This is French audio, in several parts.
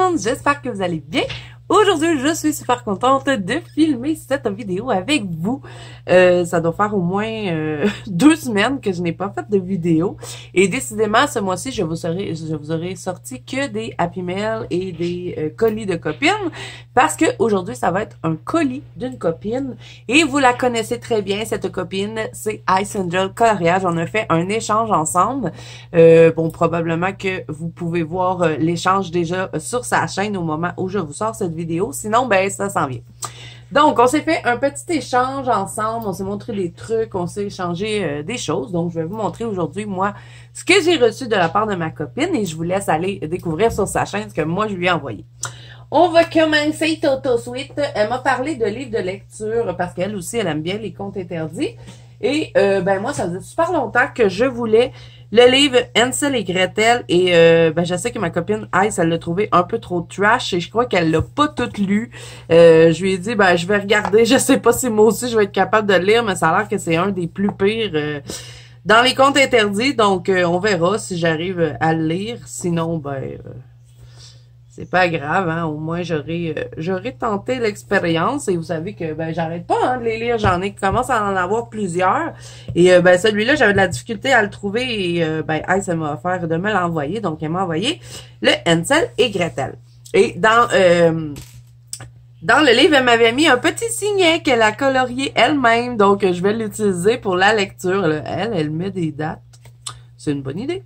monde, j'espère que vous allez bien. Aujourd'hui, je suis super contente de filmer cette vidéo avec vous. Ça doit faire au moins 2 semaines que je n'ai pas fait de vidéo. Et décidément, ce mois-ci, je vous aurai sorti que des Happy Mail et des colis de copines. Parce que aujourd'hui, ça va être un colis d'une copine. Et vous la connaissez très bien, cette copine, c'est Ice Angel Coloriage. On a fait un échange ensemble. Bon, probablement que vous pouvez voir l'échange déjà sur sa chaîne au moment où je vous sors cette vidéo. Sinon, ben, ça s'en vient. Donc, on s'est fait un petit échange ensemble. On s'est montré des trucs, on s'est échangé des choses. Donc, je vais vous montrer aujourd'hui, moi, ce que j'ai reçu de la part de ma copine et je vous laisse aller découvrir sur sa chaîne ce que moi, je lui ai envoyé. On va commencer tout de suite. Elle m'a parlé de livres de lecture parce qu'elle aussi, elle aime bien les contes interdits. Et ben moi, ça faisait super longtemps que je voulais le livre Hansel et Gretel. Et ben je sais que ma copine Ice, elle l'a trouvé un peu trop trash et je crois qu'elle l'a pas tout lu. Je lui ai dit, ben je vais regarder. Je sais pas si moi aussi je vais être capable de le lire, mais ça a l'air que c'est un des plus pires dans les contes interdits. Donc on verra si j'arrive à le lire. Sinon, ben... c'est pas grave, hein. Au moins, j'aurais tenté l'expérience. Et vous savez que, ben, j'arrête pas, hein, de les lire. J'en ai qui commencent à en avoir plusieurs. Et, ben, celui-là, j'avais de la difficulté à le trouver. Et, ben, Ice, elle m'a offert de me l'envoyer. Donc, elle m'a envoyé le Hansel et Gretel. Et dans le livre, elle m'avait mis un petit signet qu'elle a colorié elle-même. Donc, je vais l'utiliser pour la lecture. Là. Elle met des dates. C'est une bonne idée.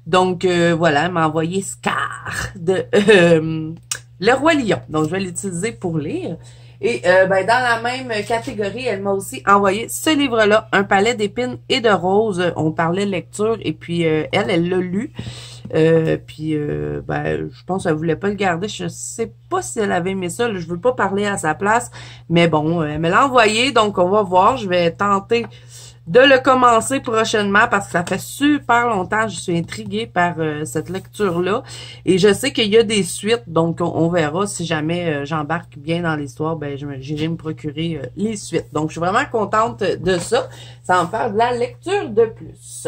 Donc, voilà, elle m'a envoyé Scar de Le Roi Lion. Donc, je vais l'utiliser pour lire. Et ben, dans la même catégorie, elle m'a aussi envoyé ce livre-là, Un palais d'épines et de roses. On parlait lecture et puis elle l'a lu. Puis, ben, je pense qu'elle voulait pas le garder. Je sais pas si elle avait aimé ça. Là, je veux pas parler à sa place. Mais bon, elle me l'a envoyé. Donc, on va voir. Je vais tenter de le commencer prochainement parce que ça fait super longtemps. Je suis intriguée par cette lecture-là. Et je sais qu'il y a des suites, donc on verra si jamais j'embarque bien dans l'histoire, ben j'irai me procurer les suites. Donc, je suis vraiment contente de ça. Ça va me faire de la lecture de plus.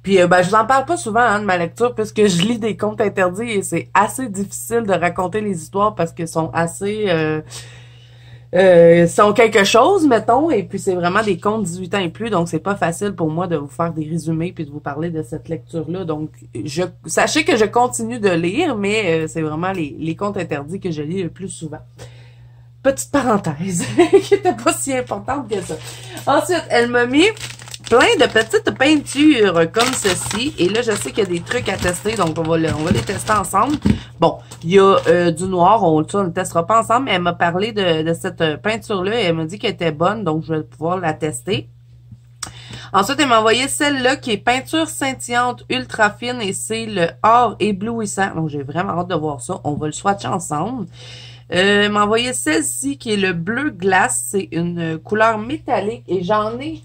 Puis, ben, je vous en parle pas souvent hein, de ma lecture puisque je lis des contes interdits et c'est assez difficile de raconter les histoires parce qu'ils sont assez... sont quelque chose, mettons, et puis c'est vraiment des contes 18 ans et plus, donc c'est pas facile pour moi de vous faire des résumés puis de vous parler de cette lecture-là. Donc, sachez que je continue de lire, mais c'est vraiment les contes interdits que je lis le plus souvent. Petite parenthèse, qui était pas si importante que ça. Ensuite, elle m'a mis plein de petites peintures comme ceci. Et là, je sais qu'il y a des trucs à tester, donc on va les tester ensemble. Bon, il y a du noir, on ne le testera pas ensemble, mais elle m'a parlé de cette peinture-là et elle m'a dit qu'elle était bonne, donc je vais pouvoir la tester. Ensuite, elle m'a envoyé celle-là qui est peinture scintillante ultra fine et c'est le or éblouissant. Donc, j'ai vraiment hâte de voir ça. On va le swatcher ensemble. Elle m'a envoyé celle-ci qui est le bleu glace. C'est une couleur métallique et j'en ai...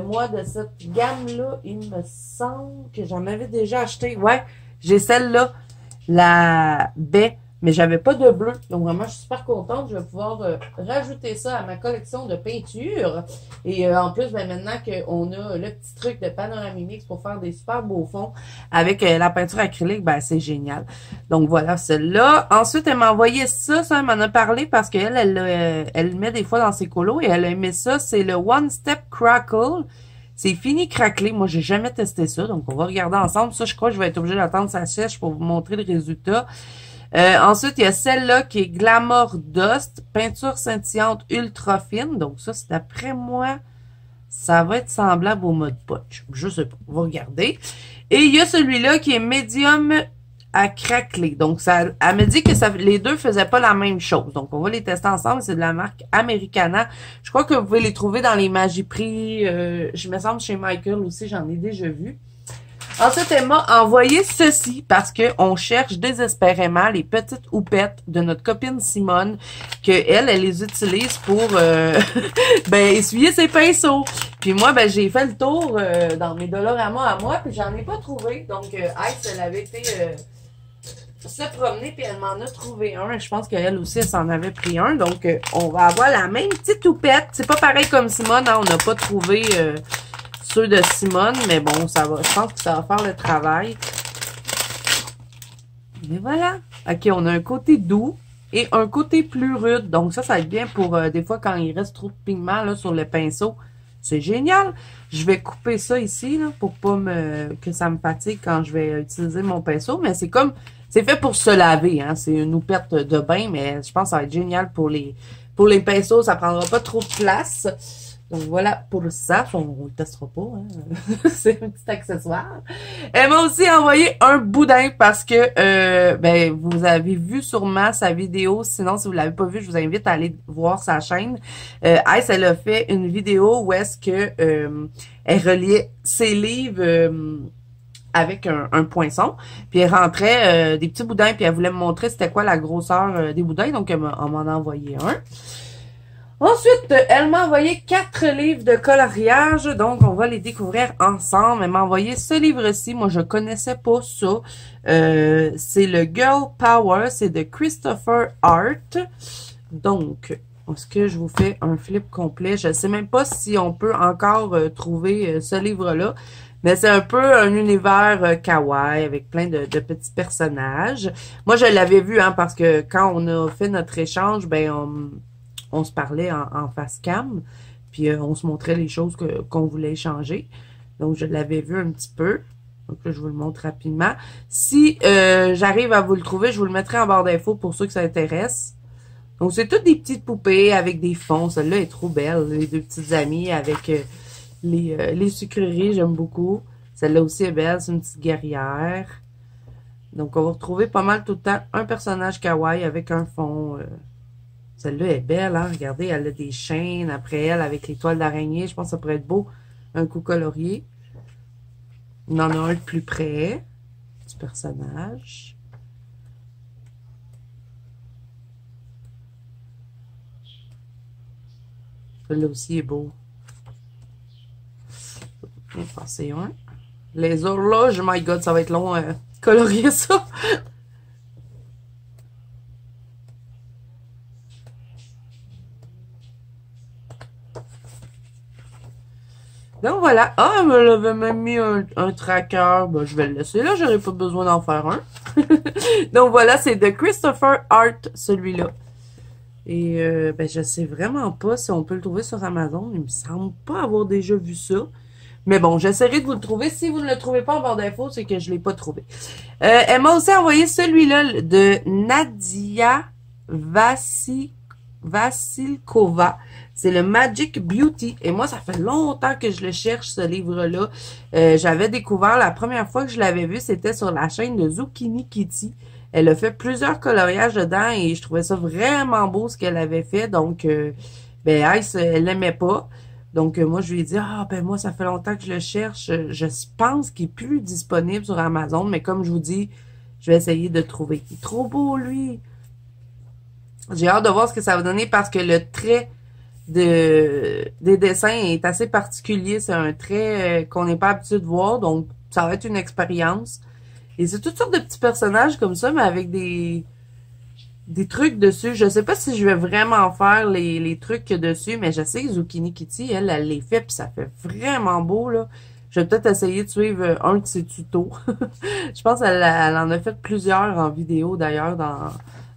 moi, de cette gamme-là, il me semble que j'en avais déjà acheté. Ouais, j'ai celle-là, la baie, mais j'avais pas de bleu. Donc, vraiment, je suis super contente. Je vais pouvoir rajouter ça à ma collection de peintures. Et en plus, ben, maintenant qu'on a le petit truc de Panoramimix pour faire des super beaux fonds avec la peinture acrylique, ben, c'est génial. Donc, voilà, celle-là. Ensuite, elle m'a envoyé ça. Ça, elle m'en a parlé parce qu'elle, elle le met des fois dans ses colos et elle a aimé ça. C'est le One Step Crackle. C'est fini craquelé. Moi, j'ai jamais testé ça. Donc, on va regarder ensemble. Ça, je crois que je vais être obligée d'attendre ça sèche pour vous montrer le résultat. Ensuite, il y a celle-là qui est Glamour Dust, peinture scintillante ultra fine. Donc, ça, c'est d'après moi, ça va être semblable au mode punch. Je sais pas. On va regarder. Et il y a celui-là qui est médium à craqueler. Donc, ça, elle me dit que les deux faisaient pas la même chose. Donc, on va les tester ensemble. C'est de la marque Americana. Je crois que vous pouvez les trouver dans les Magiprix. Je me semble chez Michael aussi, j'en ai déjà vu. Ensuite, elle m'a envoyé ceci parce qu'on cherche désespérément les petites houpettes de notre copine Simone, que elle les utilise pour ben, essuyer ses pinceaux. Puis moi, ben j'ai fait le tour dans mes Dollarama à moi, puis j'en ai pas trouvé. Donc, Ice, elle avait été se promener, puis elle m'en a trouvé un. Je pense qu'elle aussi, elle s'en avait pris un. Donc, on va avoir la même petite houppette. C'est pas pareil comme Simone, hein, on n'a pas trouvé... ceux de Simone, mais bon, ça va. Je pense que ça va faire le travail. Mais voilà. OK, on a un côté doux et un côté plus rude. Donc ça va être bien pour des fois quand il reste trop de pigments là, sur le pinceau. C'est génial. Je vais couper ça ici là, pour pas que ça me fatigue quand je vais utiliser mon pinceau. Mais c'est comme, c'est fait pour se laver. Hein. C'est une houppette de bain, mais je pense que ça va être génial pour les pinceaux. Ça prendra pas trop de place. Donc voilà pour ça, on le testera pas, hein. C'est un petit accessoire. Elle m'a aussi envoyé un boudin parce que ben vous avez vu sûrement sa vidéo. Sinon, si vous l'avez pas vu, je vous invite à aller voir sa chaîne. Ice, elle a fait une vidéo où est-ce que elle reliait ses livres avec un poinçon. Puis elle rentrait des petits boudins, puis elle voulait me montrer c'était quoi la grosseur des boudins. Donc elle m'en a envoyé un. Ensuite, elle m'a envoyé 4 livres de coloriage, donc on va les découvrir ensemble. Elle m'a envoyé ce livre-ci, moi je connaissais pas ça. C'est le Girl Power, c'est de Christopher Hart. Donc, est-ce que je vous fais un flip complet? Je sais même pas si on peut encore trouver ce livre-là. Mais c'est un peu un univers kawaii avec plein de petits personnages. Moi, je l'avais vu, hein, parce que quand on a fait notre échange, ben on se parlait en face cam, puis on se montrait les choses qu'on voulait échanger. Donc, je l'avais vu un petit peu. Donc là, je vous le montre rapidement. Si j'arrive à vous le trouver, je vous le mettrai en barre d'infos pour ceux que ça intéresse. Donc, c'est toutes des petites poupées avec des fonds. Celle-là est trop belle. Les deux petites amies avec les sucreries, j'aime beaucoup. Celle-là aussi est belle, c'est une petite guerrière. Donc, on va retrouver pas mal tout le temps un personnage kawaii avec un fond... Celle-là est belle, hein? Regardez, elle a des chaînes après elle avec les toiles d'araignée. Je pense que ça pourrait être beau, un coup colorié. On en a un de plus près, du personnage. Celui-là aussi est beau. Je vais passer un. Les horloges, my god, ça va être long colorier ça. Donc voilà. Ah, elle me l'avait même mis un tracker. Ben, je vais le laisser là, j'aurais pas besoin d'en faire un. Donc voilà, c'est de Christopher Hart, celui-là. Et ben je sais vraiment pas si on peut le trouver sur Amazon. Il me semble pas avoir déjà vu ça. Mais bon, j'essaierai de vous le trouver. Si vous ne le trouvez pas en barre d'infos, c'est que je l'ai pas trouvé. Elle m'a aussi envoyé celui-là de Nadia Vasilkova. C'est le Magic Beauty. Et moi, ça fait longtemps que je le cherche, ce livre-là. J'avais découvert la première fois que je l'avais vu, c'était sur la chaîne de Zucchini Kitty. Elle a fait plusieurs coloriages dedans et je trouvais ça vraiment beau ce qu'elle avait fait. Donc, ben, Ice, elle l'aimait pas. Donc, moi, je lui ai dit, ah, ben, moi, ça fait longtemps que je le cherche. Je pense qu'il est plus disponible sur Amazon. Mais comme je vous dis, je vais essayer de trouver. Il est trop beau, lui. J'ai hâte de voir ce que ça va donner parce que le trait des dessins est assez particulier. C'est un trait qu'on n'est pas habitué de voir. Donc, ça va être une expérience. Et c'est toutes sortes de petits personnages comme ça, mais avec des trucs dessus. Je sais pas si je vais vraiment faire les trucs dessus, mais je sais que Zucchini Kitty, elle les fait, puis ça fait vraiment beau, là. Je vais peut-être essayer de suivre un de ses tutos. Je pense qu'elle en a fait plusieurs en vidéo, d'ailleurs,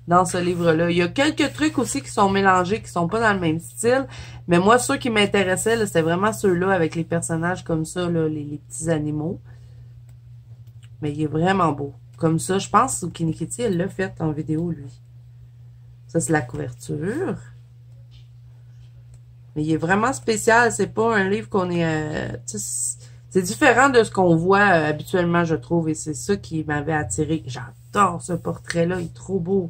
dans ce livre-là. Il y a quelques trucs aussi qui sont mélangés, qui sont pas dans le même style, mais moi, ceux qui m'intéressaient, c'était vraiment ceux-là, avec les personnages comme ça, là, les petits animaux. Mais il est vraiment beau. Comme ça, je pense que Zucchini Kitty, elle l'a fait en vidéo, lui. Ça, c'est la couverture. Mais il est vraiment spécial. C'est pas un livre qu'on est... c'est différent de ce qu'on voit habituellement, je trouve. Et c'est ça qui m'avait attiré. J'adore ce portrait-là. Il est trop beau.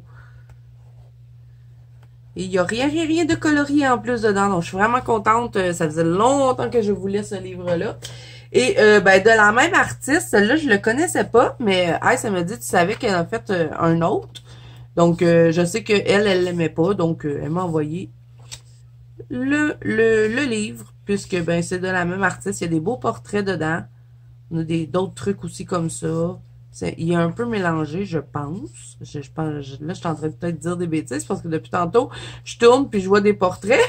Et il n'y a rien de colorié en plus dedans. Donc, je suis vraiment contente. Ça faisait longtemps que je voulais ce livre-là. Et ben de la même artiste, celle-là, je le connaissais pas. Mais ça m'a dit, tu savais qu'elle a fait un autre. Donc, je sais qu'elle l'aimait pas. Donc, elle m'a envoyé le livre. Puisque, ben, c'est de la même artiste. Il y a des beaux portraits dedans. On a d'autres trucs aussi comme ça. Il est un peu mélangé, je pense. Là, je suis en train de peut-être dire des bêtises. Parce que depuis tantôt, je tourne puis je vois des portraits.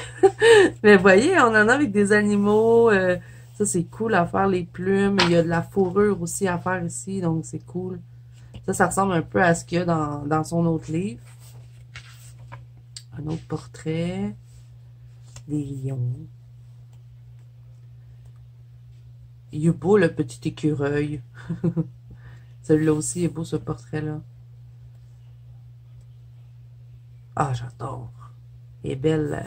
Mais vous voyez, on en a avec des animaux. Ça, c'est cool à faire, les plumes. Il y a de la fourrure aussi à faire ici. Donc, c'est cool. Ça ressemble un peu à ce qu'il y a dans son autre livre. Un autre portrait. Des lions. Il est beau, le petit écureuil. Celui-là aussi est beau, ce portrait-là. Ah, j'adore. Il est belle.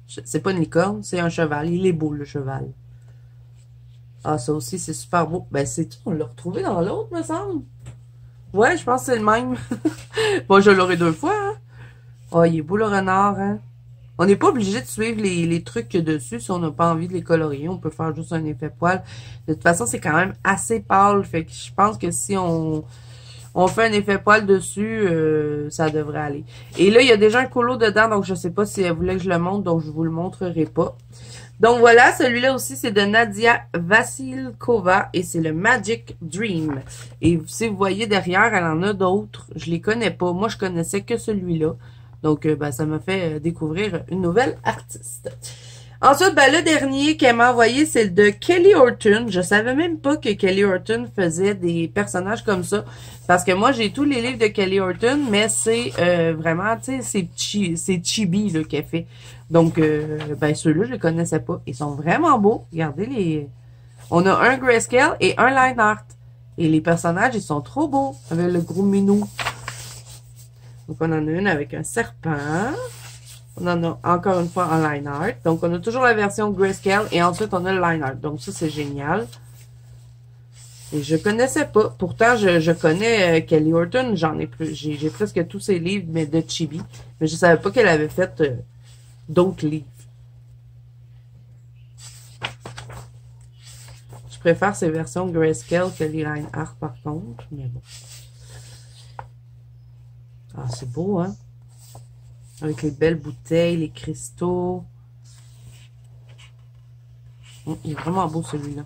C'est pas une licorne, c'est un cheval. Il est beau, le cheval. Ah, ça aussi, c'est super beau. Ben, c'est tout. On l'a retrouvé dans l'autre, me semble. Ouais, je pense que c'est le même. Bon, je l'aurai 2 fois, hein. Oh, il est beau, le renard, hein. On n'est pas obligé de suivre les trucs qu'il y a dessus si on n'a pas envie de les colorier. On peut faire juste un effet poil. De toute façon, c'est quand même assez pâle. Fait que je pense que si on fait un effet poil dessus, ça devrait aller. Et là, il y a déjà un colo dedans, donc je sais pas si elle voulait que je le montre, donc je vous le montrerai pas. Donc voilà, celui-là aussi, c'est de Nadia Vassilkova et c'est le Magic Dream. Et si vous voyez derrière, elle en a d'autres. Je les connais pas. Moi, je connaissais que celui-là. Donc, ben, ça m'a fait découvrir une nouvelle artiste. Ensuite, ben, le dernier qu'elle m'a envoyé, c'est le de Kelly Horton. Je savais même pas que Kelly Horton faisait des personnages comme ça. Parce que moi, j'ai tous les livres de Kelly Horton, mais c'est vraiment, tu sais, c'est chibi là qu'elle fait. Donc, ben, ceux-là, je les connaissais pas. Ils sont vraiment beaux. Regardez les... On a un grayscale et un line art. Et les personnages, ils sont trop beaux. Avec le gros minou. Donc, on en a une avec un serpent. On en a encore une fois en line art. Donc, on a toujours la version grayscale et ensuite, on a le line art. Donc, ça, c'est génial. Et je connaissais pas. Pourtant, je connais Kelly Horton. J'en ai plus. J'ai presque tous ses livres, mais de chibi. Mais je savais pas qu'elle avait fait d'autres livres. Je préfère ces versions grayscale que les line art, par contre. Mais bon. Ah, c'est beau, hein? Avec les belles bouteilles, les cristaux. Il est vraiment beau, celui-là.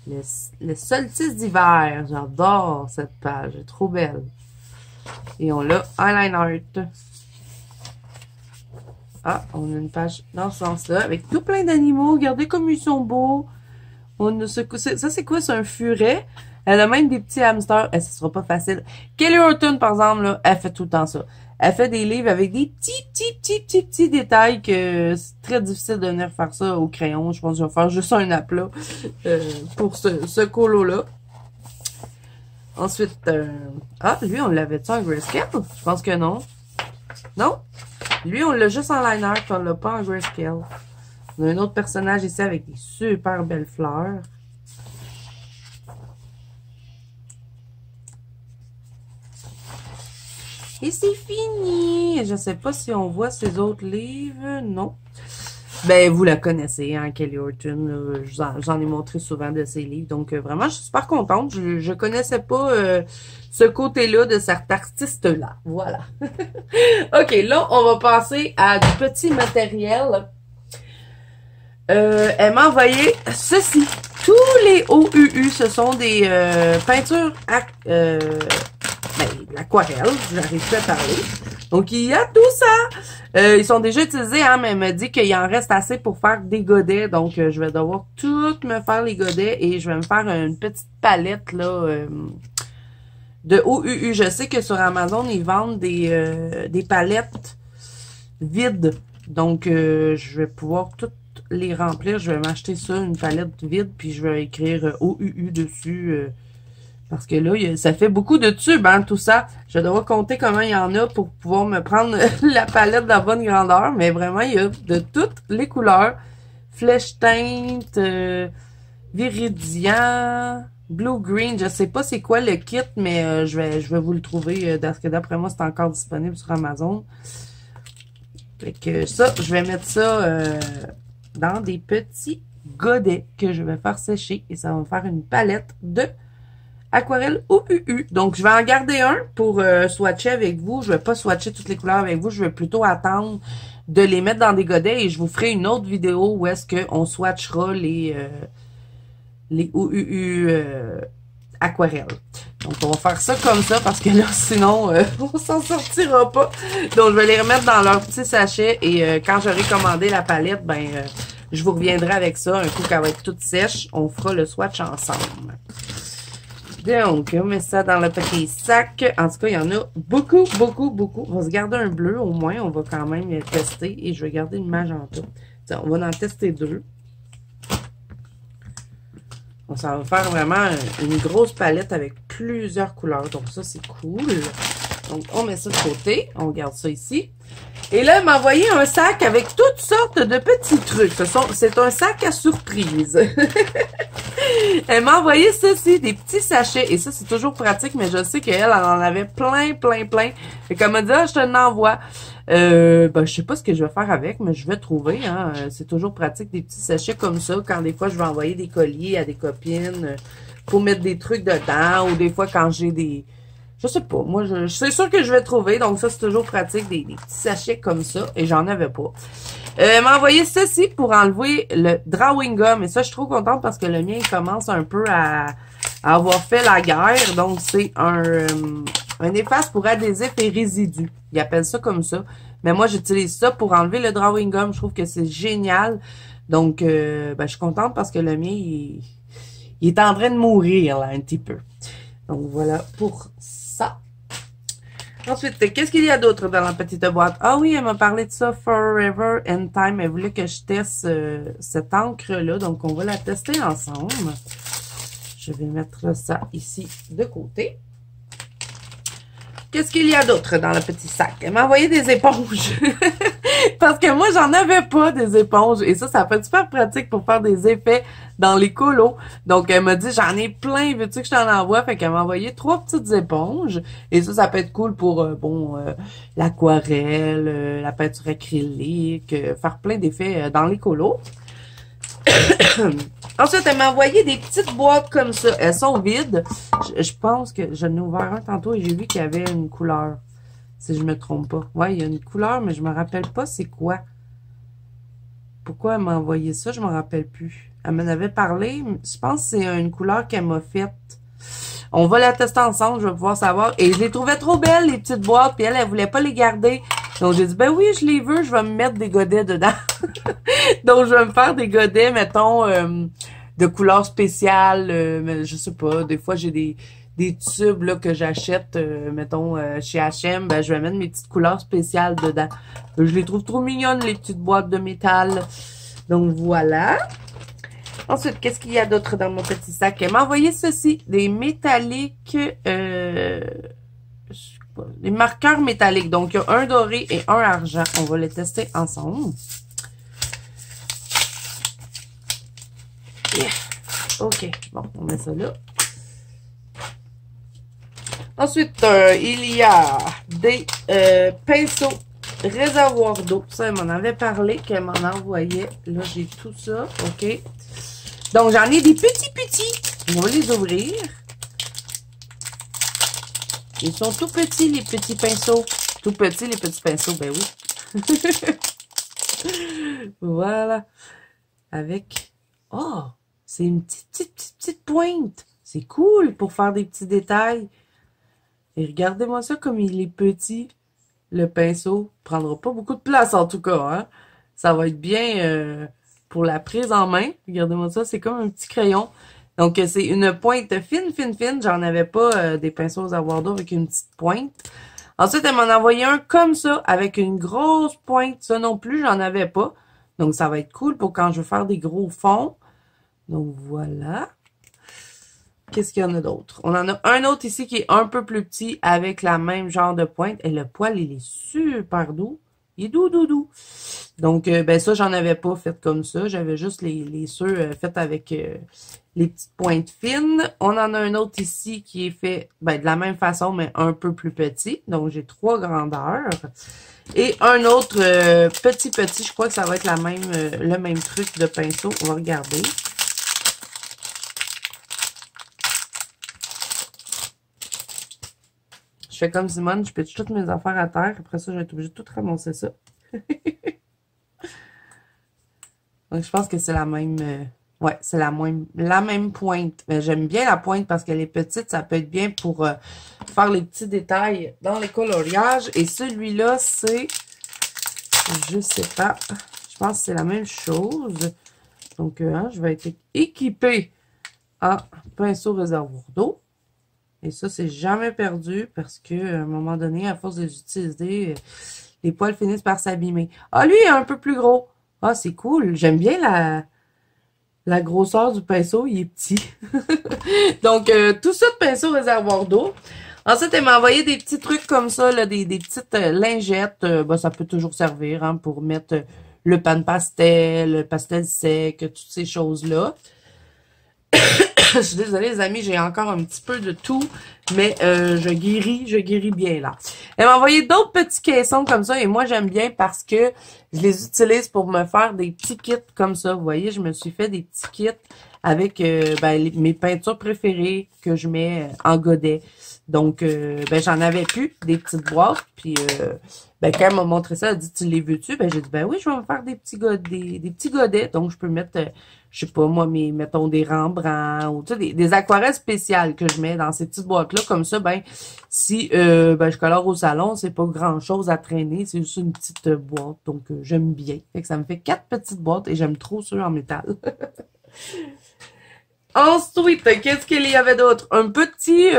Le solstice d'hiver. J'adore cette page. Elle est trop belle. Et on l'a en line art. Ah, on a une page dans ce sens-là. Avec tout plein d'animaux. Regardez comme ils sont beaux. On a ça, c'est quoi? C'est un furet. Elle a même des petits hamsters. Ce sera pas facile. Kelly Horton, par exemple, là, elle fait tout le temps ça. Elle fait des livres avec des petits détails que c'est très difficile de venir faire ça au crayon. Je pense que je vais faire juste un aplat pour ce colo-là. Ensuite, ah, lui, on l'avait-tu en grayscale? Je pense que non. Non? Lui, on l'a juste en line art, on l'a pas en grayscale. On a un autre personnage ici avec des super belles fleurs. Et c'est fini! Je sais pas si on voit ses autres livres. Non. Ben, vous la connaissez, hein, Kelly Horton. J'en ai montré souvent de ses livres. Donc, vraiment, je suis super contente. Je connaissais pas ce côté-là de cet artiste-là. Voilà. OK, là, on va passer à du petit matériel. Elle m'a envoyé ceci. Tous les OUU, ce sont des peintures l'aquarelle, j'arrive plus à parler. Donc, il y a tout ça. Ils sont déjà utilisés, hein, mais elle me dit qu'il en reste assez pour faire des godets. Donc, je vais devoir tout me faire les godets et je vais me faire une petite palette, là, de OUU. Je sais que sur Amazon, ils vendent des palettes vides. Donc, je vais pouvoir toutes les remplir. Je vais m'acheter ça, une palette vide, puis je vais écrire OUU dessus. Parce que là, ça fait beaucoup de tubes, hein, tout ça. Je vais devoir compter comment il y en a pour pouvoir me prendre la palette de la bonne grandeur. Mais vraiment, il y a de toutes les couleurs. Flèche teinte, viridian, blue green. Je sais pas c'est quoi le kit, mais je vais vous le trouver. Parce que d'après moi, c'est encore disponible sur Amazon. Fait que ça, je vais mettre ça dans des petits godets que je vais faire sécher. Et ça va me faire une palette de aquarelle OUU. Donc, je vais en garder un pour swatcher avec vous. Je vais pas swatcher toutes les couleurs avec vous. Je vais plutôt attendre de les mettre dans des godets et je vous ferai une autre vidéo où est-ce qu'on swatchera les OUU aquarelles. Donc, on va faire ça comme ça parce que là, sinon, on s'en sortira pas. Donc, je vais les remettre dans leur petit sachet et quand j'aurai commandé la palette, ben, je vous reviendrai avec ça. Un coup qu'elle va être toute sèche, on fera le swatch ensemble. Donc, on met ça dans le petit sac. En tout cas, il y en a beaucoup, beaucoup, beaucoup. On va se garder un bleu, au moins. On va quand même tester. Et je vais garder le magenta. Tiens, on va en tester 2. Donc, ça va faire vraiment une grosse palette avec plusieurs couleurs. Donc, ça, c'est cool. Donc, on met ça de côté. On garde ça ici. Et là, elle m'a envoyé un sac avec toutes sortes de petits trucs. C'est un sac à surprise. Elle m'a envoyé ceci, des petits sachets. Et ça, c'est toujours pratique, mais je sais qu'elle en avait plein, plein, plein. Et comme elle m'a dit, ah, je te l'envoie. Je sais pas ce que je vais faire avec, mais je vais trouver. Hein. C'est toujours pratique, des petits sachets comme ça. Quand des fois, je vais envoyer des colliers à des copines pour mettre des trucs dedans. Ou des fois, quand j'ai des... Je sais pas. Moi, c'est sûr que je vais trouver. Donc, ça, c'est toujours pratique. Des petits sachets comme ça. Et j'en avais pas. Elle m'a envoyé ceci pour enlever le drawing gum. Et ça, je suis trop contente parce que le mien, il commence un peu à avoir fait la guerre. Donc, c'est un efface pour adhésifs et résidus. Ils appellent ça comme ça. Mais moi, j'utilise ça pour enlever le drawing gum. Je trouve que c'est génial. Donc, je suis contente parce que le mien, il est en train de mourir, là, un petit peu. Donc, voilà pour ça. Ensuite, qu'est-ce qu'il y a d'autre dans la petite boîte? Ah oui, elle m'a parlé de ça, Forever and Time. Elle voulait que je teste cette encre-là. Donc, on va la tester ensemble. Je vais mettre ça ici de côté. Qu'est-ce qu'il y a d'autre dans le petit sac? Elle m'a envoyé des éponges. Parce que moi, j'en avais pas des éponges. Et ça peut être super pratique pour faire des effets dans les colos. Donc, elle m'a dit, j'en ai plein. Veux-tu que je t'en envoie? Fait qu'elle m'a envoyé 3 petites éponges. Et ça peut être cool pour, l'aquarelle, la peinture acrylique, faire plein d'effets dans les colos. Ensuite, elle m'a envoyé des petites boîtes comme ça. Elles sont vides. Je pense que j'en ai ouvert un tantôt et j'ai vu qu'il y avait une couleur. Si je me trompe pas. Ouais, il y a une couleur, mais je me rappelle pas c'est quoi. Pourquoi elle m'a envoyé ça? Je me rappelle plus. Elle m'en avait parlé. Je pense que c'est une couleur qu'elle m'a faite. On va la tester ensemble, je vais pouvoir savoir. Et je les trouvais trop belles, les petites boîtes. Puis elle voulait pas les garder. Donc, j'ai dit, ben oui, je les veux. Je vais me mettre des godets dedans. Donc, je vais me faire des godets, mettons, de couleur spéciale. Mais je sais pas. Des fois, j'ai des tubes là que j'achète, mettons, chez H&M. Ben, je vais mettre mes petites couleurs spéciales dedans. Je les trouve trop mignonnes, les petites boîtes de métal. Donc, voilà. Ensuite, qu'est-ce qu'il y a d'autre dans mon petit sac? Elle m'a envoyé ceci, des métalliques, des marqueurs métalliques. Donc, il y a un doré et un argent. On va les tester ensemble. Yeah. OK. Bon, on met ça là. Ensuite, il y a des pinceaux réservoir d'eau. Ça, elle m'en avait parlé, qu'elle m'en envoyait. Là, j'ai tout ça. OK. Donc, j'en ai des petits. On va les ouvrir. Ils sont tout petits, les petits pinceaux. Tout petits, les petits pinceaux, ben oui. Voilà. Avec... Oh! C'est une petite pointe. C'est cool pour faire des petits détails. Et regardez-moi ça comme il est petit. Le pinceau prendra pas beaucoup de place en tout cas. Hein? Ça va être bien pour la prise en main. Regardez-moi ça, c'est comme un petit crayon. Donc, c'est une pointe fine. J'en avais pas des pinceaux aux avoirs d'eau avec une petite pointe. Ensuite, elle m'en a envoyé un comme ça, avec une grosse pointe. Ça non plus, j'en avais pas. Donc, ça va être cool pour quand je veux faire des gros fonds. Donc, voilà. Qu'est-ce qu'il y en a d'autre? On en a un autre ici qui est un peu plus petit avec la même genre de pointe. Et le poil, il est super doux. Il est doux. Donc, ben ça, j'en avais pas fait comme ça. J'avais juste les ceux faits avec les petites pointes fines. On en a un autre ici qui est fait de la même façon, mais un peu plus petit. Donc, j'ai 3 grandeurs. Et un autre petit. Je crois que ça va être le même truc de pinceau. On va regarder. Je fais comme Simone, je pitche toutes mes affaires à terre. Après ça, je vais être obligée de tout ramasser ça. Donc, je pense que c'est la même... ouais, c'est la même pointe. Mais j'aime bien la pointe parce qu'elle est petite. Ça peut être bien pour faire les petits détails dans les coloriages. Et celui-là, c'est... Je sais pas. Je pense que c'est la même chose. Donc, je vais être équipée en pinceau réservoir d'eau. Et ça, c'est jamais perdu parce que à un moment donné, à force de les utiliser, les poils finissent par s'abîmer. Ah, lui, il est un peu plus gros. Ah, c'est cool. J'aime bien la grosseur du pinceau. Il est petit. Donc, tout ça de pinceau réservoir d'eau. Ensuite, elle m'a envoyé des petits trucs comme ça, là, des petites lingettes. Ben, ça peut toujours servir hein, pour mettre le pan pastel, le pastel sec, toutes ces choses-là. Je suis désolée, les amis, j'ai encore un petit peu de tout, mais je guéris bien là. Elle m'a envoyé d'autres petits caissons comme ça, et moi, j'aime bien parce que je les utilise pour me faire des petits kits comme ça. Vous voyez, je me suis fait des petits kits avec mes peintures préférées que je mets en godet. Donc, j'en avais plus, des petites boîtes, puis quand elle m'a montré ça, elle a dit, tu les veux-tu? Ben, j'ai dit, ben oui, je vais me faire des petits godets, donc je peux mettre, je sais pas, moi, mettons, des Rembrandt, ou tu sais, des aquarelles spéciales que je mets dans ces petites boîtes-là, comme ça, si, je colore au salon, c'est pas grand-chose à traîner, c'est juste une petite boîte, donc j'aime bien. Fait que ça me fait 4 petites boîtes, et j'aime trop ceux en métal. Ensuite, qu'est-ce qu'il y avait d'autre? Un petit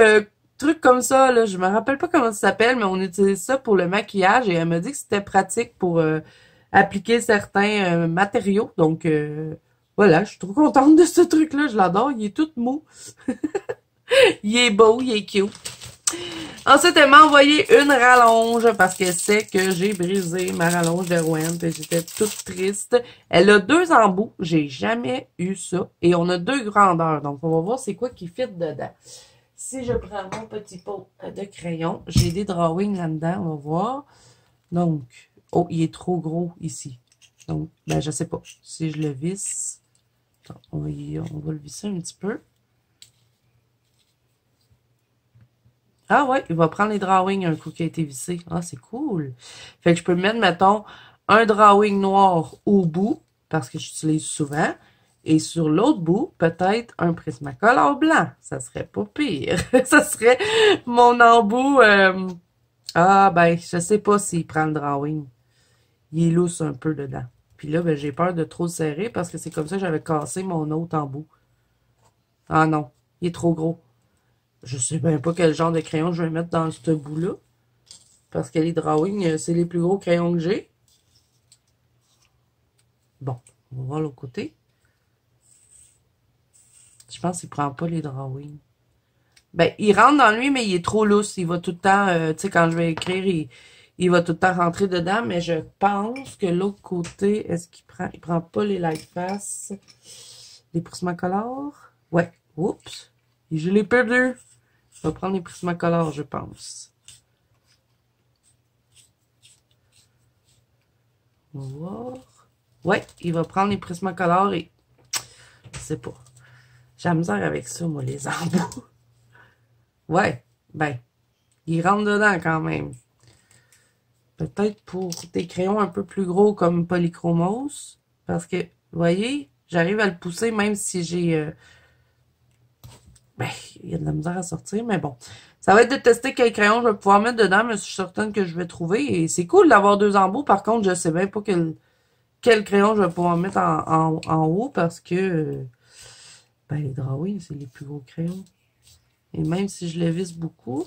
truc comme ça, là, je me rappelle pas comment ça s'appelle, mais on utilise ça pour le maquillage et elle m'a dit que c'était pratique pour appliquer certains matériaux. Donc, voilà, je suis trop contente de ce truc-là, je l'adore, il est tout mou. Il est beau, il est cute. Ensuite, elle m'a envoyé une rallonge parce qu'elle sait que j'ai brisé ma rallonge de Rouen. J'étais toute triste. Elle a 2 embouts. J'ai jamais eu ça. Et on a 2 grandeurs. Donc, on va voir c'est quoi qui fit dedans. Si je prends mon petit pot de crayon, j'ai des drawings là-dedans. On va voir. Donc, oh, il est trop gros ici. Donc, je sais pas. Si je le visse, attends, on va le visser un petit peu. Ah ouais, il va prendre les drawings un coup qui a été vissé. Ah, c'est cool. Fait que je peux mettre, mettons, un drawing noir au bout, parce que j'utilise souvent. Et sur l'autre bout, peut-être un Prismacolor blanc. Ça serait pas pire. Ça serait mon embout. Je sais pas s'il prend le drawing. Il est lousse un peu dedans. Puis là, j'ai peur de trop le serrer parce que c'est comme ça que j'avais cassé mon autre embout. Ah non, il est trop gros. Je sais même pas quel genre de crayon je vais mettre dans ce bout-là. Parce que les drawings, c'est les plus gros crayons que j'ai. Bon, on va voir l'autre côté. Je pense qu'il prend pas les drawings. Il rentre dans lui, mais il est trop lousse. Il va tout le temps, tu sais, quand je vais écrire, il va tout le temps rentrer dedans. Mais je pense que l'autre côté, est-ce qu'il prend? Il prend pas les Lightfast. Les Prismacolor? Ouais. Oups. Je l'ai perdu. Je vais prendre les Prismacolor, je pense. On va voir. Ouais, il va prendre les Prismacolor et... Je sais pas. J'ai la misère avec ça, moi, les embouts. Ouais, il rentre dedans quand même. Peut-être pour des crayons un peu plus gros comme Polychromos. Parce que, vous voyez, j'arrive à le pousser même si j'ai... il y a de la misère à sortir, mais bon. Ça va être de tester quel crayon je vais pouvoir mettre dedans, mais je suis certaine que je vais trouver. Et c'est cool d'avoir 2 embouts. Par contre, je sais même pas quel crayon je vais pouvoir mettre en haut parce que les drawings, c'est les plus gros crayons. Et même si je les visse beaucoup,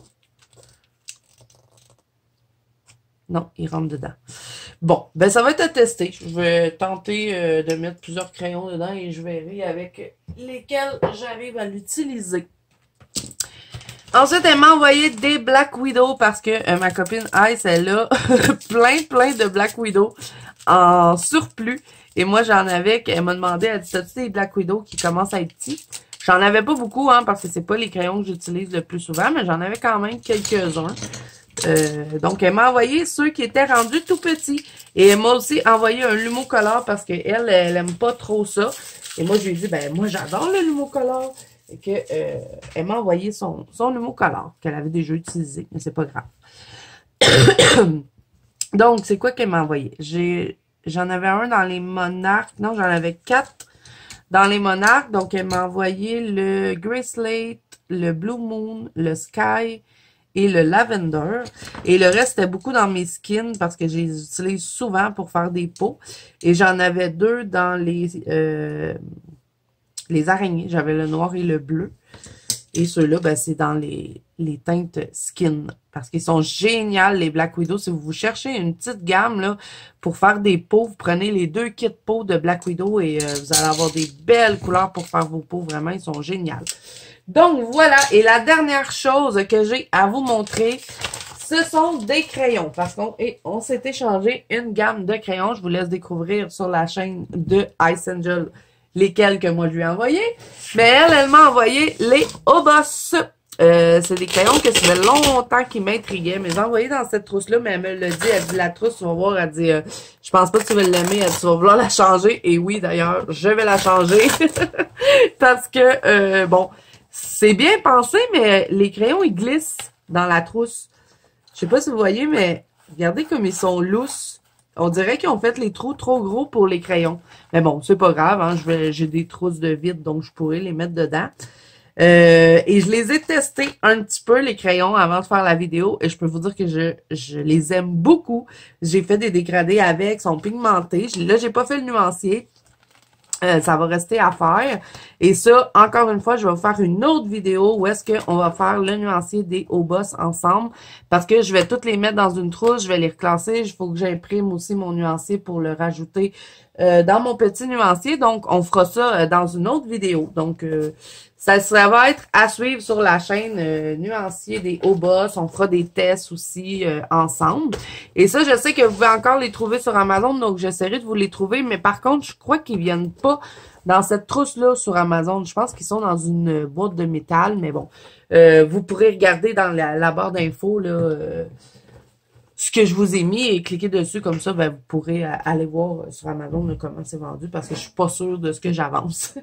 non, il rentre dedans. Bon, ça va être à tester. Je vais tenter de mettre plusieurs crayons dedans et je verrai avec lesquels j'arrive à l'utiliser. Ensuite, elle m'a envoyé des Black Widow parce que ma copine Ice, elle a plein de Black Widow en surplus. Et moi, j'en avais, elle m'a demandé, elle dit, t'as-tu des Black Widow qui commencent à être petits? J'en avais pas beaucoup, hein, parce que c'est pas les crayons que j'utilise le plus souvent, mais j'en avais quand même quelques-uns. Donc, elle m'a envoyé ceux qui étaient rendus tout petits. Et elle m'a aussi envoyé un Lumocolor parce qu'elle, elle aime pas trop ça. Et moi, je lui ai dit, moi, j'adore le Lumocolor. Et que, elle m'a envoyé son Lumocolor qu'elle avait déjà utilisé, mais c'est pas grave. Donc, c'est quoi qu'elle m'a envoyé? J'en avais un dans les Monarques. Non, j'en avais 4 dans les Monarques. Donc, elle m'a envoyé le Grey Slate, le Blue Moon, le Sky et le Lavender. Et le reste, c'était beaucoup dans mes skins parce que je les utilise souvent pour faire des peaux. Et j'en avais 2 dans les araignées. J'avais le noir et le bleu. Et ceux-là, ben, c'est dans les teintes skin. Parce qu'ils sont géniaux, les Black Widow. Si vous cherchez une petite gamme là pour faire des peaux, vous prenez les 2 kits peaux de Black Widow et vous allez avoir des belles couleurs pour faire vos peaux. Vraiment, ils sont géniaux. Donc, voilà. Et la dernière chose que j'ai à vous montrer, ce sont des crayons. Parce qu'on s'est échangé une gamme de crayons. Je vous laisse découvrir sur la chaîne de Ice Angel lesquels que moi je lui ai envoyés. Mais elle m'a envoyé les Obos. C'est des crayons que ça fait longtemps qui m'intriguaient. Mais j'ai envoyé dans cette trousse-là, mais elle me l'a dit. Elle dit, la trousse, tu vas voir, elle dit, je pense pas que tu vas l'aimer. Elle dit, tu vas vouloir la changer. Et oui, d'ailleurs, je vais la changer. Parce que, bon, c'est bien pensé, mais les crayons, ils glissent dans la trousse. Je sais pas si vous voyez, mais regardez comme ils sont lousses. On dirait qu'ils ont fait les trous trop gros pour les crayons. Mais bon, c'est pas grave, hein. J'ai des trousses de vide, donc je pourrais les mettre dedans. Et je les ai testés un petit peu, les crayons, avant de faire la vidéo. Et je peux vous dire que je les aime beaucoup. J'ai fait des dégradés avec, ils sont pigmentés. Là, j'ai pas fait le nuancier. Ça va rester à faire. Et ça, encore une fois, je vais vous faire une autre vidéo où est-ce qu'on va faire le nuancier des Obos ensemble. Parce que je vais toutes les mettre dans une trousse, je vais les reclasser. Il faut que j'imprime aussi mon nuancier pour le rajouter dans mon petit nuancier. Donc, on fera ça dans une autre vidéo. Donc, ça va être à suivre sur la chaîne nuancier des Obos. On fera des tests aussi ensemble. Et ça, je sais que vous pouvez encore les trouver sur Amazon, donc j'essaierai de vous les trouver. Mais par contre, je crois qu'ils viennent pas dans cette trousse-là sur Amazon. Je pense qu'ils sont dans une boîte de métal, mais bon. Vous pourrez regarder dans la barre d'infos là ce que je vous ai mis et cliquer dessus comme ça, ben, vous pourrez aller voir sur Amazon là, comment c'est vendu parce que je suis pas sûre de ce que j'avance.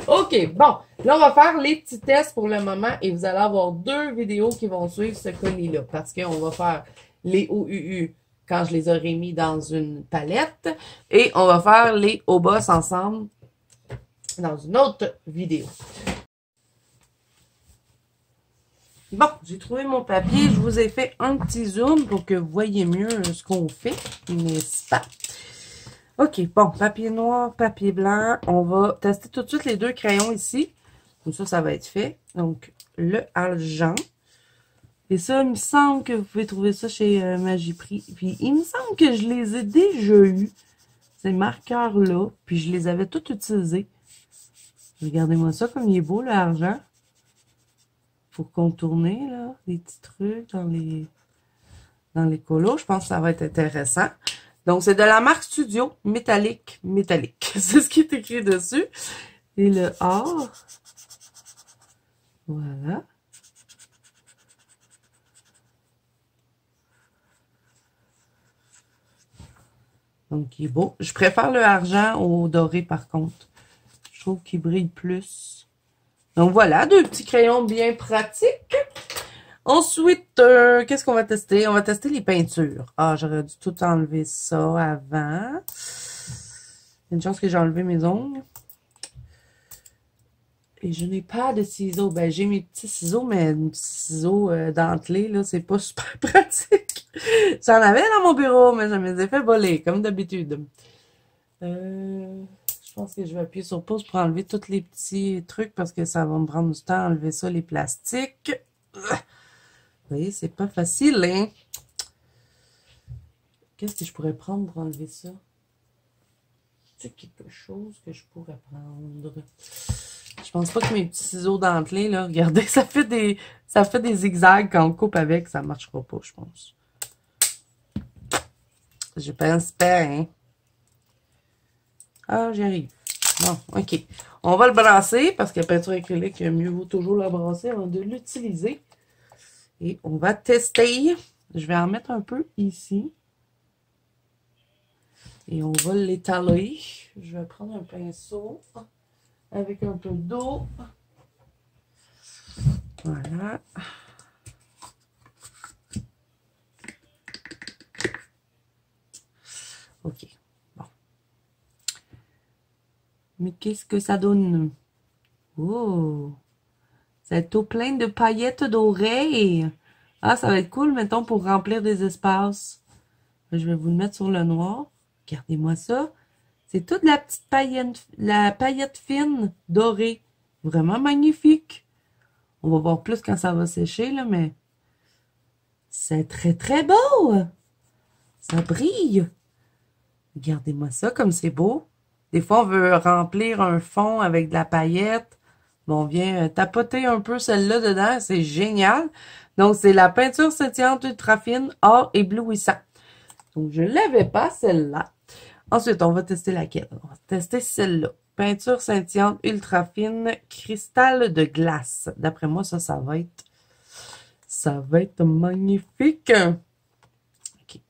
OK, bon. Là, on va faire les petits tests pour le moment et vous allez avoir 2 vidéos qui vont suivre ce colis-là parce qu'on va faire les OUU quand je les aurai mis dans une palette et on va faire les Obos ensemble dans une autre vidéo. Bon, j'ai trouvé mon papier. Je vous ai fait un petit zoom pour que vous voyez mieux ce qu'on fait, n'est-ce pas? OK, bon, papier noir, papier blanc. On va tester tout de suite les 2 crayons ici. Comme ça va être fait. Donc, le argent. Et ça, il me semble que vous pouvez trouver ça chez Magiprix. Puis, il me semble que je les ai déjà eus, ces marqueurs-là. Puis, je les avais tous utilisés. Regardez-moi ça, comme il est beau, l'argent. Pour contourner, là, les petits trucs dans les colos. Je pense que ça va être intéressant. Donc, c'est de la marque Studio métallique. C'est ce qui est écrit dessus. Et le or. Voilà. Donc, il est beau. Je préfère le argent au doré, par contre. Je trouve qu'il brille plus. Donc, voilà, 2 petits crayons bien pratiques. Ensuite, qu'est-ce qu'on va tester? On va tester les peintures. Ah, j'aurais dû tout enlever ça avant. Il y a une chance que j'ai enlevé mes ongles. Et je n'ai pas de ciseaux. Ben, j'ai mes petits ciseaux, mais mes petits ciseaux dentelés, là, c'est pas super pratique. J'en avais dans mon bureau, mais je me les ai fait voler, comme d'habitude. Je pense que je vais appuyer sur pause pour enlever tous les petits trucs parce que ça va me prendre du temps à enlever ça, les plastiques. Vous voyez, c'est pas facile, hein? Qu'est-ce que je pourrais prendre pour enlever ça? C'est quelque chose que je pourrais prendre. Je pense pas que mes petits ciseaux dentelés, là, regardez, ça fait des zigzags quand on coupe avec, ça marchera pas, je pense. Je pense pas, hein? Ah, j'y arrive. Bon, OK. On va le brasser parce que la peinture acrylique, mieux vaut toujours la brasser avant de l'utiliser. Et on va tester. Je vais en mettre un peu ici. Et on va l'étaler. Je vais prendre un pinceau avec un peu d'eau. Voilà. OK. Bon. Mais qu'est-ce que ça donne? Oh! C'est tout plein de paillettes dorées. Ah, ça va être cool, mettons, pour remplir des espaces. Je vais vous le mettre sur le noir. Regardez-moi ça. C'est toute la petite paillette, la paillette fine dorée. Vraiment magnifique. On va voir plus quand ça va sécher, là, mais c'est très, très beau! Ça brille! Regardez-moi ça, comme c'est beau. Des fois, on veut remplir un fond avec de la paillette. Bon, on vient tapoter un peu celle-là dedans. C'est génial. Donc, c'est la peinture scintillante ultra fine, or éblouissant. Donc, je ne l'avais pas, celle-là. Ensuite, on va tester laquelle? On va tester celle-là. Peinture scintillante ultra fine, cristal de glace. D'après moi, ça va être magnifique. OK.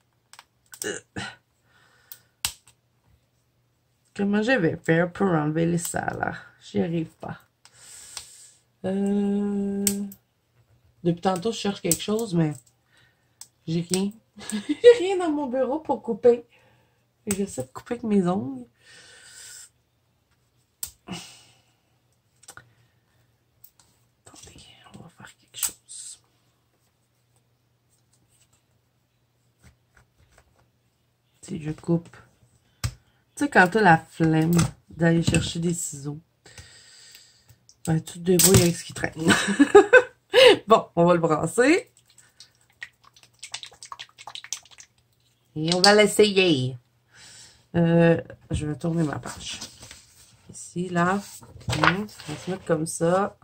Comment je vais faire pour enlever les salles? J'y arrive pas. Depuis tantôt, je cherche quelque chose, mais j'ai rien. J'ai rien dans mon bureau pour couper. J'essaie de couper avec mes ongles. Attendez, on va faire quelque chose. Si je coupe. Tu sais, quand t'as la flemme d'aller chercher des ciseaux, ben, tu te débrouilles avec ce qui traîne. Bon, on va le brasser. Et on va l'essayer. Je vais tourner ma page. Ici, là. On va se mettre comme ça.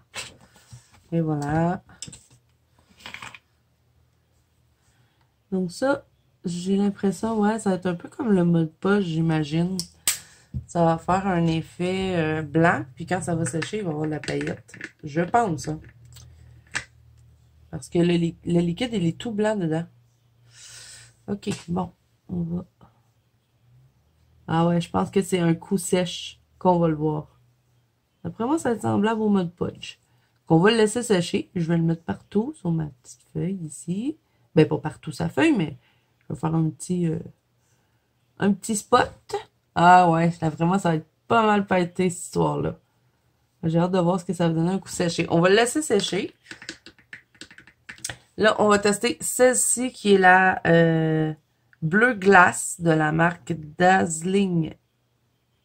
Et voilà. Donc ça, j'ai l'impression, ouais, ça va être un peu comme le mode poche, j'imagine. Ça va faire un effet blanc. Puis quand ça va sécher, il va y avoir de la paillette. Je pense, ça. Parce que le liquide, il est tout blanc dedans. OK, bon. On va... Ah ouais, je pense que c'est un coup sèche qu'on va le voir. D'après moi, ça va être semblable au mode punch. On va le laisser sécher. Je vais le mettre partout sur ma petite feuille ici. Ben, pas partout sa feuille, mais je vais faire un petit spot. Ah ouais, là, vraiment, ça va être pas mal pété, cette histoire-là. J'ai hâte de voir ce que ça va donner un coup séché. On va le laisser sécher. Là, on va tester celle-ci qui est la Bleu Glace de la marque Dazzling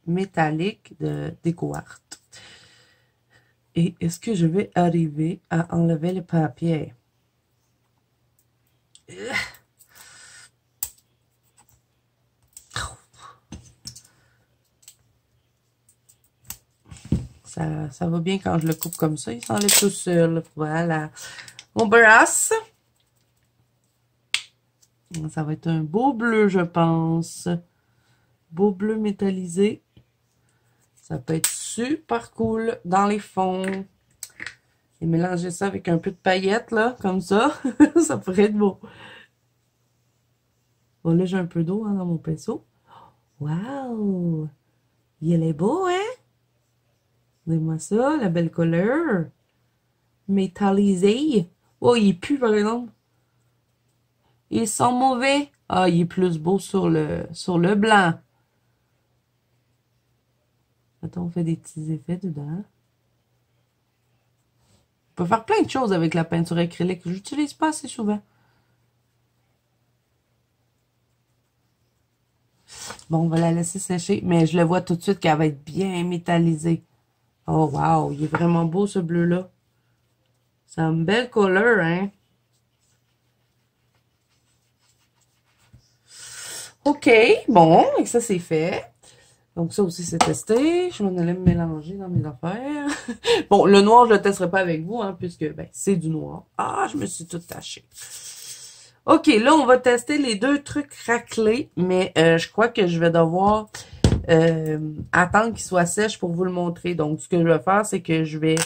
Métallique de DecoArt. Et est-ce que je vais arriver à enlever le papier? Ça va bien quand je le coupe comme ça. Il s'enlève tout seul. Voilà. On brasse. Ça va être un beau bleu, je pense. Beau bleu métallisé. Ça peut être super cool dans les fonds. Et mélanger ça avec un peu de paillettes, là, comme ça. Ça pourrait être beau. Bon, là, j'ai un peu d'eau dans mon pinceau. Waouh! Il est beau, hein? Regardez-moi ça, la belle couleur. Métallisé. Oh, il pue, par exemple. Ils sont mauvais. Ah, il est plus beau sur le blanc. Attends, on fait des petits effets dedans. On peut faire plein de choses avec la peinture acrylique. Je l'utilise pas assez souvent. Bon, on va la laisser sécher, mais je le vois tout de suite qu'elle va être bien métallisée. Oh, wow, il est vraiment beau ce bleu-là. C'est une belle couleur, hein? OK, bon, et ça c'est fait. Donc ça aussi c'est testé. Je m'en allais me mélanger dans mes affaires. Bon, le noir, je le testerai pas avec vous, hein, puisque ben, c'est du noir. Ah, je me suis tout tachée. OK, là, on va tester les deux trucs raclés, mais je crois que je vais devoir attendre qu'ils soient sèches pour vous le montrer. Donc, ce que je vais faire, c'est que je vais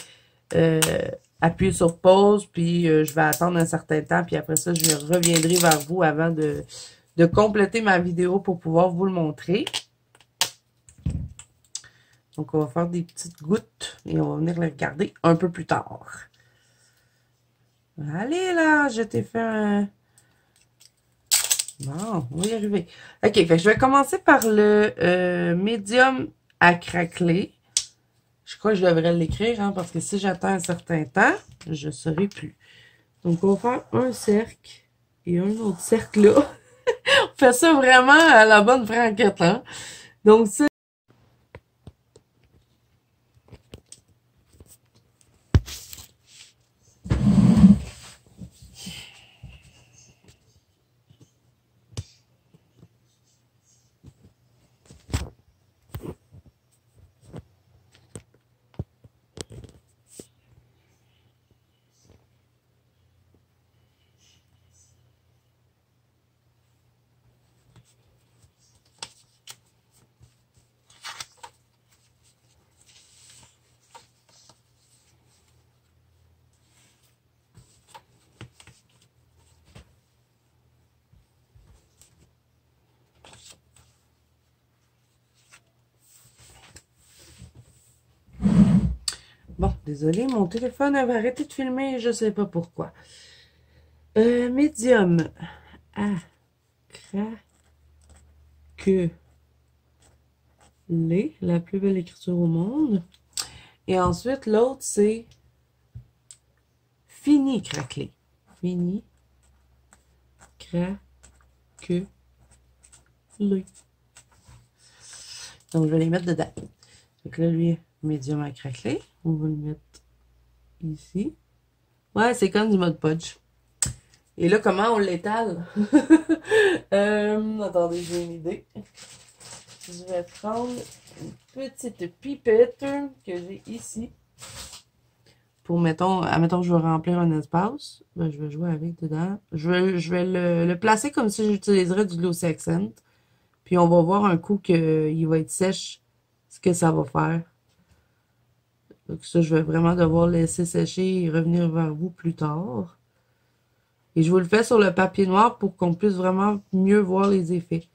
appuyer sur pause, puis je vais attendre un certain temps, puis après ça, je reviendrai vers vous avant de compléter ma vidéo pour pouvoir vous le montrer. Donc, on va faire des petites gouttes et on va venir les regarder un peu plus tard. Allez là, je t'ai fait un... Bon, on va y arriver. OK, fait que je vais commencer par le médium à craqueler. Je crois que je devrais l'écrire, hein, parce que si j'attends un certain temps, je ne saurai plus. Donc, on va faire un cercle et un autre cercle là. On fait ça vraiment à la bonne franquette, hein. Donc, ça... Désolée, mon téléphone avait arrêté de filmer, je sais pas pourquoi. Médium. À craquer. La plus belle écriture au monde. Et ensuite, l'autre, c'est fini craquelé. Fini craquelé. Donc, je vais les mettre dedans. Donc là, lui, médium à craqueler. On va le mettre ici. Ouais, c'est comme du mode podge. Et là, comment on l'étale? Attendez, j'ai une idée. Je vais prendre une petite pipette que j'ai ici. Pour, admettons que je veux remplir un espace. Ben, je vais jouer avec dedans. Je vais le placer comme si j'utiliserais du Glossy Accent. Puis on va voir un coup qu'il va être sèche, ce que ça va faire. Donc ça, je vais vraiment devoir laisser sécher et revenir vers vous plus tard. Et je vous le fais sur le papier noir pour qu'on puisse vraiment mieux voir les effets.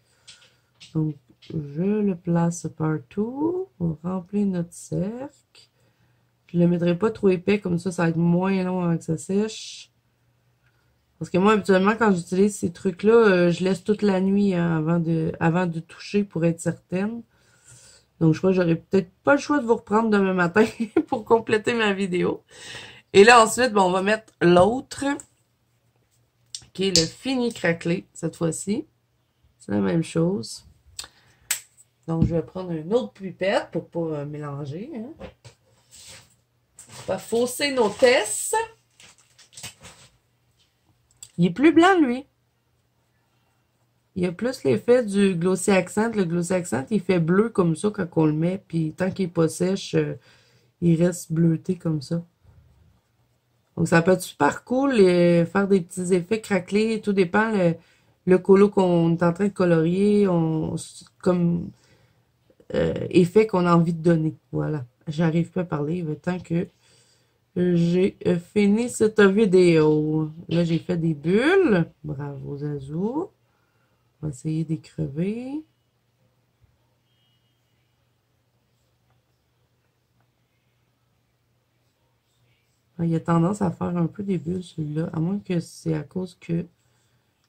Donc, je le place partout. On remplit notre cercle. Je ne le mettrai pas trop épais, comme ça va être moins long avant que ça sèche. Parce que moi, habituellement, quand j'utilise ces trucs-là, je laisse toute la nuit hein, avant de toucher pour être certaine. Donc, je crois que j'aurai peut-être pas le choix de vous reprendre demain matin pour compléter ma vidéo. Et là, ensuite, bon, on va mettre l'autre, qui est le fini craquelé, cette fois-ci. C'est la même chose. Donc, je vais prendre une autre pipette pour pas mélanger. Hein. On va fausser nos tests. Il est plus blanc, lui. Il y a plus l'effet du Glossy Accent. Le Glossy Accent, il fait bleu comme ça quand on le met. Puis tant qu'il n'est pas sèche, il reste bleuté comme ça. Donc ça peut être super cool et faire des petits effets craquelés. Tout dépend le colo qu'on est en train de colorier. Comme effet qu'on a envie de donner. Voilà. J'arrive pas à parler. Tant que j'ai fini cette vidéo. Là, j'ai fait des bulles. Bravo, Zazou. On va essayer d'écrever. Il a tendance à faire un peu des bulles, celui-là. À moins que c'est à cause que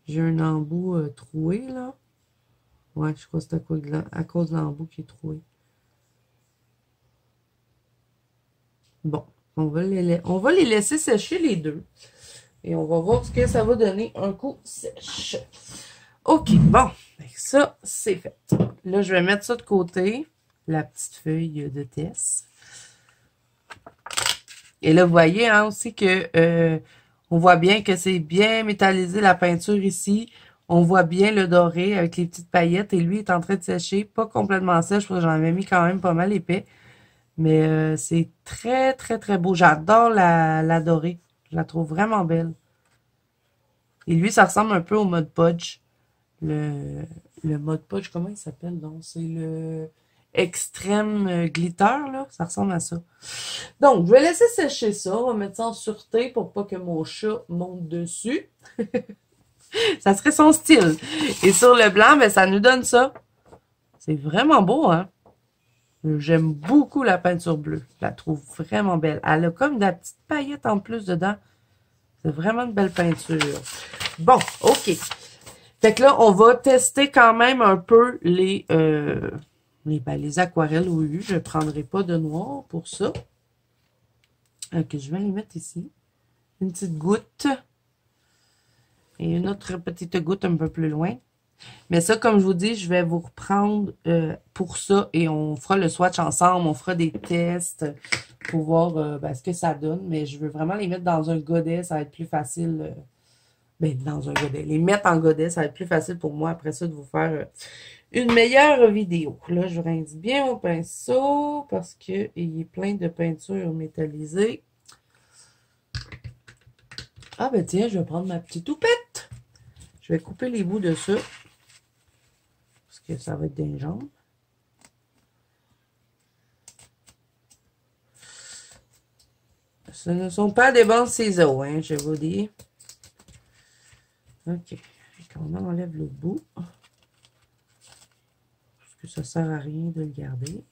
j'ai un embout troué, là. Ouais, je crois que c'est à cause de l'embout qui est troué. Bon, on va les laisser sécher les deux. Et on va voir ce que ça va donner un coup sèche. OK, bon. Ça, c'est fait. Là, je vais mettre ça de côté. La petite feuille de test. Et là, vous voyez hein, aussi que on voit bien que c'est bien métallisé la peinture ici. On voit bien le doré avec les petites paillettes. Et lui est en train de sécher. Pas complètement sèche, parce que j'en avais mis quand même pas mal épais. Mais c'est très, très, très beau. J'adore la dorée. Je la trouve vraiment belle. Et lui, ça ressemble un peu au mode Podge. Le mode Podge, comment il s'appelle donc? C'est le extrême glitter, là. Ça ressemble à ça. Donc, je vais laisser sécher ça. On va mettre ça en sûreté pour pas que mon chat monte dessus. Ça serait son style. Et sur le blanc, ben, ça nous donne ça. C'est vraiment beau, hein? J'aime beaucoup la peinture bleue. Je la trouve vraiment belle. Elle a comme de la petite paillette en plus dedans. C'est vraiment une belle peinture. Bon, OK. Fait que là, on va tester quand même un peu les aquarelles au U. Je ne prendrai pas de noir pour ça. Ok, je vais les mettre ici. Une petite goutte. Et une autre petite goutte un peu plus loin. Mais ça, comme je vous dis, je vais vous reprendre pour ça et on fera le swatch ensemble. On fera des tests pour voir ce que ça donne. Mais je veux vraiment les mettre dans un godet. Ça va être plus facile. Dans un godet. Les mettre en godet, ça va être plus facile pour moi après ça de vous faire une meilleure vidéo. Là, je rince bien mon pinceau parce qu'il est plein de peinture métallisée. Ah ben tiens, je vais prendre ma petite toupette. Je vais couper les bouts de ça. Parce que ça va être des jambes. Ce ne sont pas des bons ciseaux, hein, je vous dis. OK. On enlève le bout. Parce que ça ne sert à rien de le garder.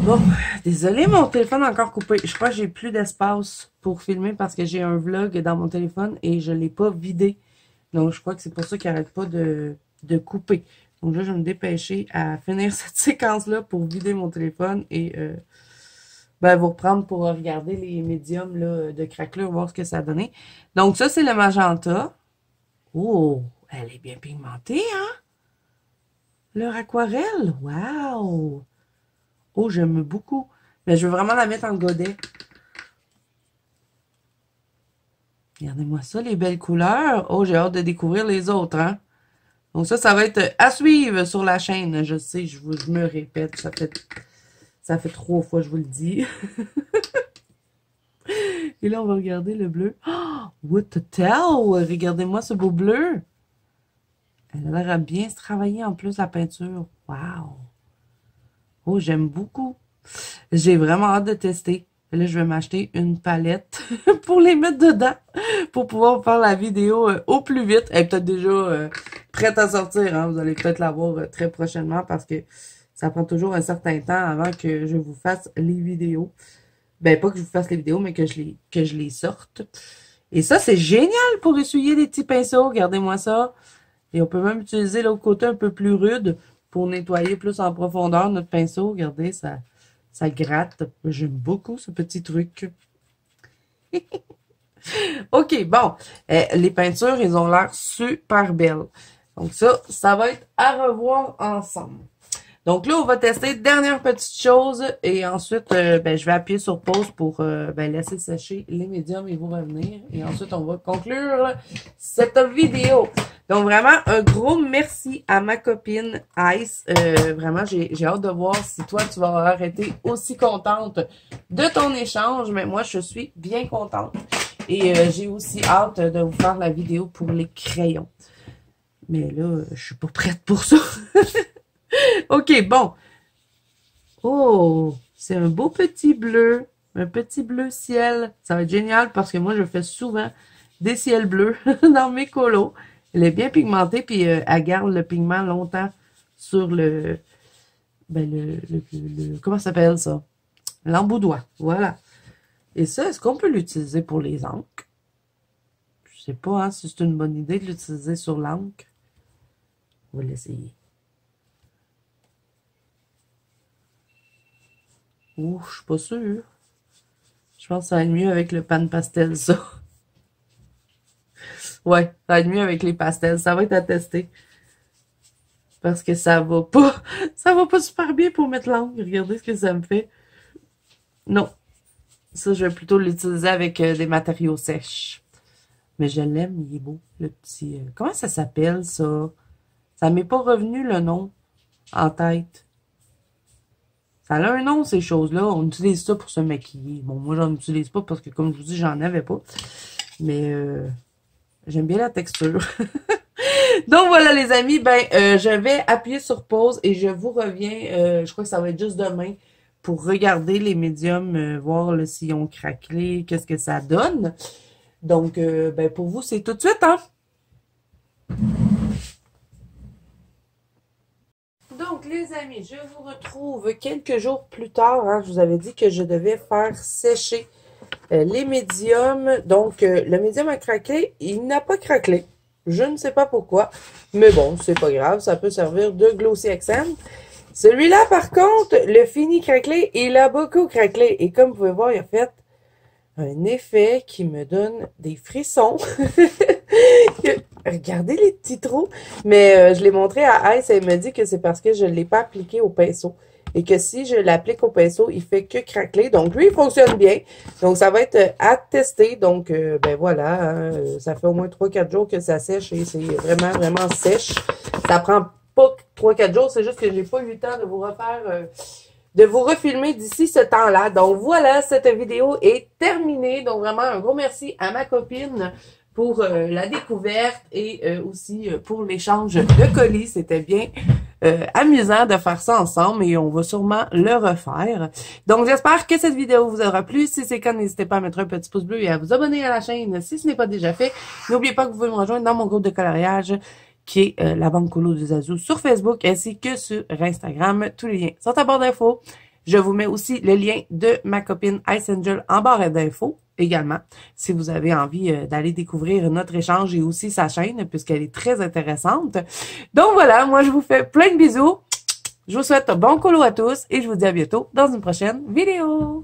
Bon, désolé, mon téléphone a encore coupé. Je crois que j'ai plus d'espace pour filmer parce que j'ai un vlog dans mon téléphone et je l'ai pas vidé. Donc, je crois que c'est pour ça qu'il n'arrête pas de couper. Donc là, je vais me dépêcher à finir cette séquence-là pour vider mon téléphone et ben, vous reprendre pour regarder les médiums là, de craquelure, voir ce que ça a donné. Donc, ça, c'est le magenta. Oh, elle est bien pigmentée, hein? Leur aquarelle. Wow! Oh, j'aime beaucoup. Mais je veux vraiment la mettre en godet. Regardez-moi ça, les belles couleurs. Oh, j'ai hâte de découvrir les autres, hein? Donc ça va être à suivre sur la chaîne. Je sais, je me répète. Ça fait 3 fois, je vous le dis. Et là, on va regarder le bleu. Oh, what the hell? Regardez-moi ce beau bleu. Elle a l'air à bien se travailler en plus, la peinture. Wow! Oh, j'aime beaucoup. J'ai vraiment hâte de tester. Là, je vais m'acheter une palette pour les mettre dedans, pour pouvoir faire la vidéo au plus vite. Elle est peut-être déjà prête à sortir, hein. Vous allez peut-être la voir très prochainement parce que ça prend toujours un certain temps avant que je vous fasse les vidéos. Ben, pas que je vous fasse les vidéos, mais que je les sorte. Et ça, c'est génial pour essuyer des petits pinceaux. Regardez-moi ça. Et on peut même utiliser l'autre côté un peu plus rude pour nettoyer plus en profondeur notre pinceau. Regardez, ça gratte. J'aime beaucoup ce petit truc. OK, bon. Les peintures, ils ont l'air super belles. Donc ça va être à revoir ensemble. Donc là, on va tester dernière petite chose et ensuite, ben, je vais appuyer sur pause pour ben, laisser sécher les médiums et vous revenir. Et ensuite, on va conclure cette vidéo. Donc vraiment, un gros merci à ma copine Ice. Vraiment, j'ai hâte de voir si toi, tu vas avoir été aussi contente de ton échange. Mais moi, je suis bien contente. Et j'ai aussi hâte de vous faire la vidéo pour les crayons. Mais là, je suis pas prête pour ça. OK, bon. Oh, c'est un beau petit bleu. Un petit bleu ciel. Ça va être génial parce que moi, je fais souvent des ciels bleus dans mes colos. Elle est bien pigmentée, puis elle garde le pigment longtemps sur le... Ben, comment ça s'appelle ça? L'emboudoir. Voilà. Et ça, est-ce qu'on peut l'utiliser pour les encres? Je sais pas hein, si c'est une bonne idée de l'utiliser sur l'encre. On va l'essayer. Ouh, je suis pas sûre. Je pense que ça va être mieux avec le pan pastel, ça. Ouais, ça va être mieux avec les pastels. Ça va être à tester. Parce que ça va pas super bien pour mettre l'encre. Regardez ce que ça me fait. Non. Ça, je vais plutôt l'utiliser avec des matériaux sèches. Mais je l'aime, il est beau, le petit... comment ça s'appelle, ça? Ça m'est pas revenu le nom en tête. Ça a un nom, ces choses-là. On utilise ça pour se maquiller. Bon, moi, j'en utilise pas parce que, comme je vous dis, j'en avais pas. Mais j'aime bien la texture. Donc, voilà, les amis. Ben, je vais appuyer sur pause et je vous reviens. Je crois que ça va être juste demain pour regarder les médiums, voir s'ils ont craquelé, qu'est-ce que ça donne. Donc, ben, pour vous, c'est tout de suite, hein? Donc, les amis, je vous retrouve quelques jours plus tard. Hein, je vous avais dit que je devais faire sécher les médiums. Donc, le médium a craqué. Il n'a pas craquelé. Je ne sais pas pourquoi. Mais bon, c'est pas grave. Ça peut servir de glossy accent. Celui-là, par contre, le fini craquelé, il a beaucoup craquelé. Et comme vous pouvez voir, il a fait un effet qui me donne des frissons. Regardez les petits trous. Mais je l'ai montré à Ice et elle me dit que c'est parce que je ne l'ai pas appliqué au pinceau. Et que si je l'applique au pinceau, il fait que craqueler. Donc, lui, il fonctionne bien. Donc, ça va être à tester. Donc, ben voilà, hein, ça fait au moins 3-4 jours que ça sèche et c'est vraiment, vraiment sèche. Ça prend pas 3-4 jours, c'est juste que j'ai pas eu le temps de vous refaire... de vous refilmer d'ici ce temps-là. Donc voilà, cette vidéo est terminée. Donc vraiment un gros merci à ma copine pour la découverte et aussi pour l'échange de colis. C'était bien amusant de faire ça ensemble et on va sûrement le refaire. Donc j'espère que cette vidéo vous aura plu. Si c'est le cas, n'hésitez pas à mettre un petit pouce bleu et à vous abonner à la chaîne si ce n'est pas déjà fait. N'oubliez pas que vous pouvez me rejoindre dans mon groupe de coloriage qui est la Banque Colo de Zazou sur Facebook ainsi que sur Instagram. Tous les liens sont à barre d'infos. Je vous mets aussi le lien de ma copine Ice Angel en barre d'infos également, si vous avez envie d'aller découvrir notre échange et aussi sa chaîne, puisqu'elle est très intéressante. Donc voilà, moi je vous fais plein de bisous. Je vous souhaite un bon colo à tous et je vous dis à bientôt dans une prochaine vidéo.